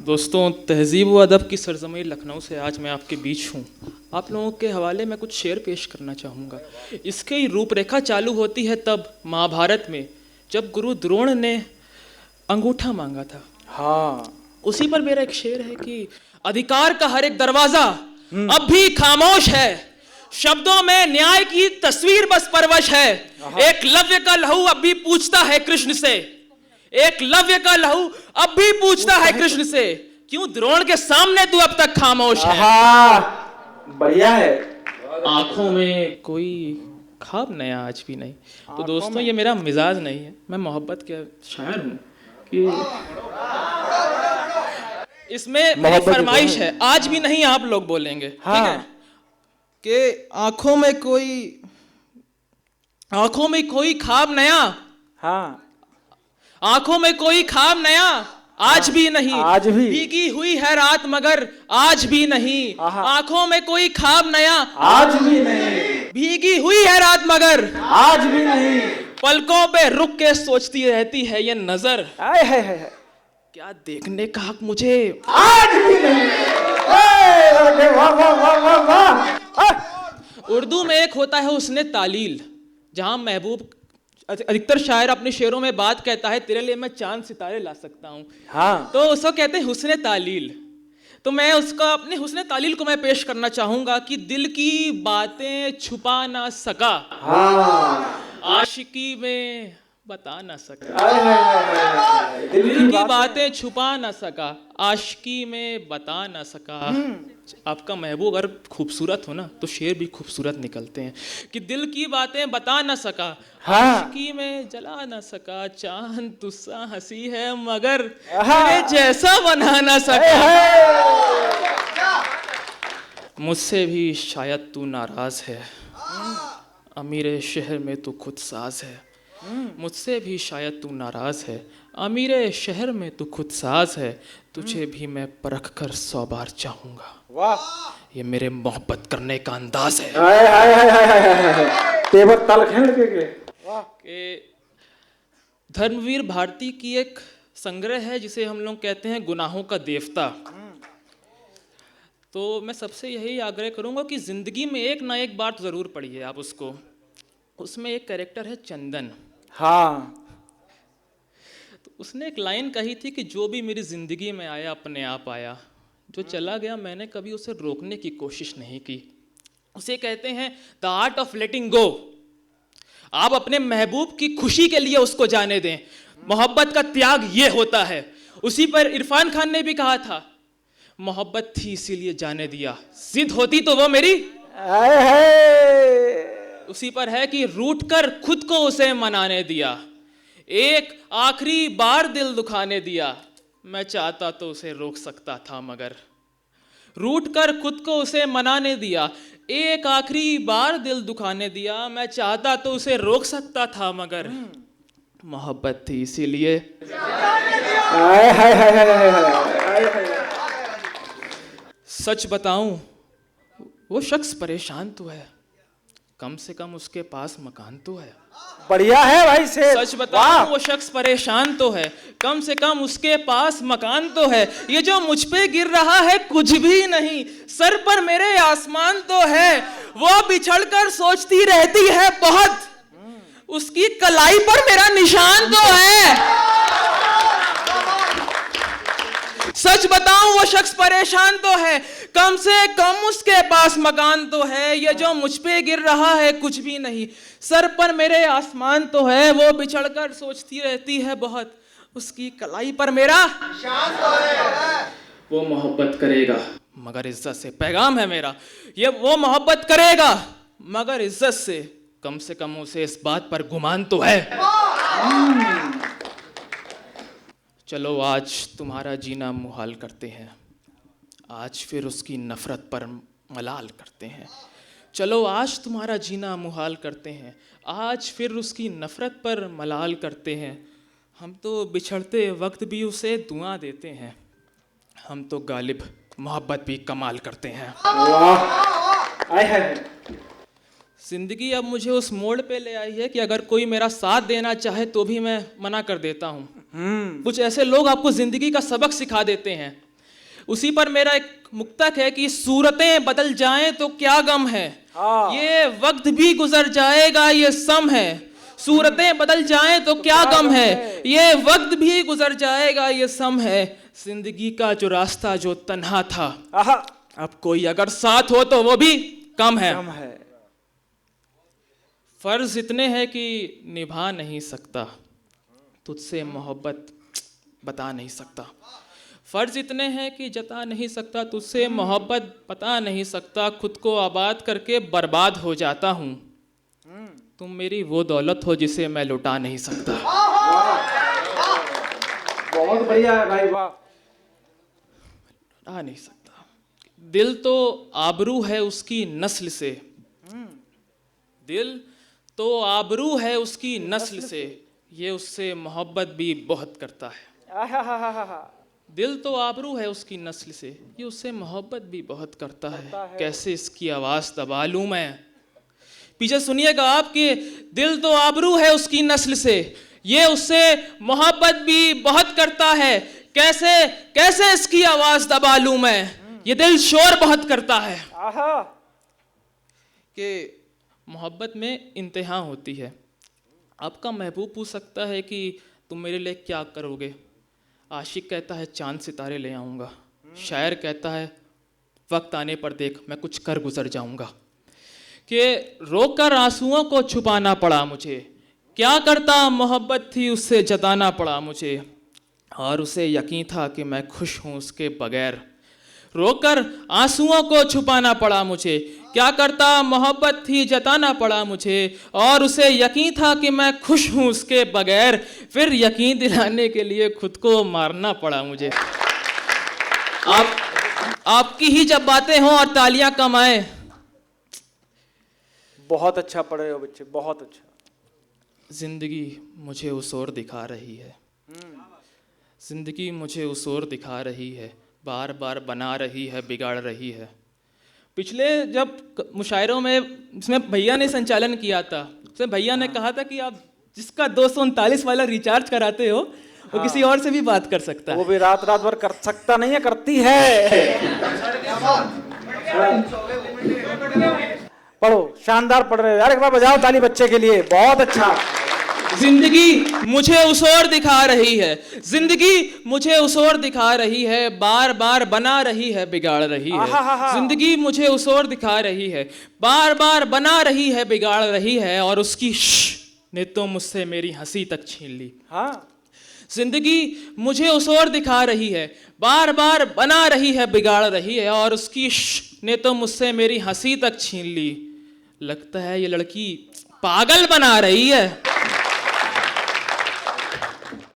दोस्तों, तहज़ीब व अदब की सरज़मीं लखनऊ से आज मैं आपके बीच हूँ। आप लोगों के हवाले में कुछ शेर पेश करना चाहूँगा। इसकी रूपरेखा चालू होती है तब महाभारत में, जब गुरु द्रोण ने अंगूठा मांगा था। हाँ, उसी पर मेरा एक शेर है कि अधिकार का हर एक दरवाजा अब भी खामोश है, शब्दों में न्याय की तस्वीर बस परवश है। एकलव्य का लहू अब भी पूछता है कृष्ण से, एकलव्य का लहू अब भी पूछता है कृष्ण से, क्यों द्रोण के सामने तू अब तक खामोश है। बढ़िया है। आंखों में कोई ख्वाब नया आज भी नहीं। तो दोस्तों, ये मेरा मिजाज नहीं है, मैं मोहब्बत के शायर हूँ कि इसमें मेरी फरमाइश है, आज भी नहीं आप लोग बोलेंगे, ठीक है, कि आंखों में कोई ख्वाब नया, हाँ, आंखों में कोई ख्वाब नया आज भी नहीं, आज भी भीगी हुई है रात मगर आज भी नहीं। आंखों में कोई ख्वाब नया आज भी नहीं, भीगी हुई है रात मगर आज भी नहीं, पलकों पे रुक के सोचती रहती है ये नजर, आए है क्या देखने का हक मुझे आज भी नहीं। वाह वाह वाह वाह वाह। उर्दू में एक होता है हुस्ने तालील, जहां महबूब अधिकतर शायर अपने शेरों में बात कहता है तेरे लिए मैं चांद सितारे ला सकता हूँ, हाँ, तो उसको कहते हैं हुस्ने तालील। तो मैं उसका अपने हुस्ने तालील को मैं पेश करना चाहूंगा कि दिल की बातें छुपा ना सका, हाँ, आशिकी में बता ना सका, दिल की बातें छुपा ना सका, आशिकी में बता ना सका। आपका महबूब अगर खूबसूरत हो ना तो शेर भी खूबसूरत निकलते हैं कि दिल की बातें बता ना सका, आशिकी में जला ना सका, चांद तुस्सा हंसी है मगर तेरे जैसा बना ना सका। मुझसे भी शायद तू नाराज है, अमीरे शहर में तू खुद साज है, मुझसे भी शायद तू नाराज है, अमीरे शहर में तू खुद साज है, तुझे भी मैं परख कर 100 बार चाहूंगा। वाह, ये मेरे मोहब्बत करने का अंदाज है। हाय हाय हाय हाय हाय, तेवर तल खेल के वाह। कि धर्मवीर भारती की एक संग्रह है जिसे हम लोग कहते हैं गुनाहों का देवता। तो मैं सबसे यही आग्रह करूंगा कि जिंदगी में एक ना एक बार जरूर पढ़िए आप उसको। उसमें एक कैरेक्टर है चंदन। हाँ, तो उसने एक लाइन कही थी कि जो भी मेरी जिंदगी में आया अपने आप आया, जो चला गया मैंने कभी उसे रोकने की कोशिश नहीं की। उसे कहते हैं द आर्ट ऑफ लेटिंग गो। आप अपने महबूब की खुशी के लिए उसको जाने दें, मोहब्बत का त्याग ये होता है। उसी पर इरफान खान ने भी कहा था, मोहब्बत थी इसीलिए जाने दिया, जिद होती तो वो मेरी। उसी पर है कि रूठ कर खुद को उसे मनाने दिया, एक आखिरी बार दिल दुखाने दिया, मैं चाहता तो उसे रोक सकता था मगर, रूठ कर खुद को उसे मनाने दिया, एक आखिरी बार दिल दुखाने दिया, मैं चाहता तो उसे रोक सकता था मगर मोहब्बत थी इसीलिए। सच बताऊं वो शख्स परेशान तो है, कम से कम उसके पास मकान तो है। बढ़िया है भाई से। सच बताऊं वो शख्स परेशान तो है, कम से कम उसके पास मकान तो है। ये जो मुझ पे गिर रहा है कुछ भी नहीं, सर पर मेरे आसमान तो है, वो बिछड़कर सोचती रहती है बहुत, उसकी कलाई पर मेरा निशान तो है। सच बताऊं वो शख्स परेशान तो है, कम से कम उसके पास मकान तो है। ये जो मुझ पे गिर रहा है कुछ भी नहीं, सर पर मेरे आसमान तो है, वो बिछड़कर सोचती रहती है बहुत, उसकी कलाई पर मेरा निशान तो है। वो मोहब्बत करेगा मगर इज्जत से, पैगाम है मेरा ये, वो मोहब्बत करेगा मगर इज्जत से, कम से कम उसे इस बात पर गुमान तो है। चलो आज तुम्हारा जीना मुहाल करते हैं, आज फिर उसकी नफरत पर मलाल करते हैं। चलो आज तुम्हारा जीना मुहाल करते हैं, आज फिर उसकी नफरत पर मलाल करते हैं। हम तो बिछड़ते वक्त भी उसे दुआ देते हैं, हम तो गालिब मोहब्बत भी कमाल करते हैं। जिंदगी अब मुझे उस मोड़ पे ले आई है कि अगर कोई मेरा साथ देना चाहे तो भी मैं मना कर देता हूँ। कुछ ऐसे लोग आपको जिंदगी का सबक सिखा देते हैं उसी पर मेरा एक मुक्तक है कि सूरतें बदल जाएं तो क्या गम है, ये वक्त भी गुजर जाएगा ये सम है। सूरतें बदल जाएं तो क्या गम है, ये वक्त भी गुजर जाएगा ये सम है। जिंदगी का जो रास्ता जो तन्हा था, अब कोई अगर साथ हो तो वो भी कम है। फर्ज इतने हैं कि निभा नहीं सकता, तुझसे मोहब्बत बता नहीं सकता। फर्ज इतने हैं कि जता नहीं सकता, तुझसे मोहब्बत बता नहीं सकता। खुद को आबाद करके बर्बाद हो जाता हूँ, तुम मेरी वो दौलत हो जिसे मैं लुटा नहीं सकता। बहुत बढ़िया है भाई, वाह। लुटा नहीं सकता। दिल तो आबरू है उसकी नस्ल से, दिल तो आबरू है उसकी नस्ल से, ये उससे मोहब्बत भी बहुत करता है। दिल तो आबरू है उसकी नस्ल से, ये उससे मोहब्बत भी बहुत करता है। कैसे इसकी आवाज़ दबा लूँ मैं। पीछे सुनिएगा आप कि दिल तो आबरू है उसकी नस्ल से, ये उससे मोहब्बत भी बहुत करता है। कैसे कैसे इसकी आवाज़ दबा लूँ मैं, ये दिल शोर बहुत करता है। कि मोहब्बत में इंतहा होती है। आपका महबूब पूछ सकता है कि तुम मेरे लिए क्या करोगे। आशिक कहता है चांद सितारे ले आऊँगा, शायर कहता है वक्त आने पर देख मैं कुछ कर गुजर जाऊँगा। कि रोकर आंसुओं को छुपाना पड़ा मुझे, क्या करता मोहब्बत थी उससे जताना पड़ा मुझे, और उसे यकीन था कि मैं खुश हूँ उसके बगैर। रोकर आंसुओं को छुपाना पड़ा मुझे, क्या करता मोहब्बत थी जताना पड़ा मुझे, और उसे यकीन था कि मैं खुश हूँ उसके बगैर। फिर यकीन दिलाने के लिए खुद को मारना पड़ा मुझे। आपकी ही जब बातें हों और तालियां कम आए। बहुत अच्छा पढ़ रहे हो बच्चे, बहुत अच्छा। जिंदगी मुझे उस ओर दिखा रही है, जिंदगी मुझे उस ओर दिखा रही है, बार बार बना रही है बिगाड़ रही है। पिछले जब मुशायरों में जिसमें भैया ने संचालन किया था, उसमें भैया ने कहा था कि आप जिसका 239 वाला रिचार्ज कराते हो वो किसी और से भी बात कर सकता है। वो भी रात रात भर कर सकता नहीं है, करती है। पढ़ो, शानदार पढ़ रहे हो यार, एक बार बजाओ ताली बच्चे के लिए, बहुत अच्छा। जिंदगी मुझे उस ओर दिखा रही है, जिंदगी मुझे उस ओर दिखा रही है, बार बार बना रही है बिगाड़ रही है। जिंदगी मुझे उस ओर दिखा रही है, बार बार बना रही है बिगाड़ रही है, और उसकी ने तो मुझसे मेरी हंसी तक छीन ली। जिंदगी मुझे उस ओर दिखा रही है, बार बार बना रही है बिगाड़ रही है, और उसकी ने तो मुझसे मेरी हंसी तक छीन ली। लगता है ये लड़की पागल बना रही है।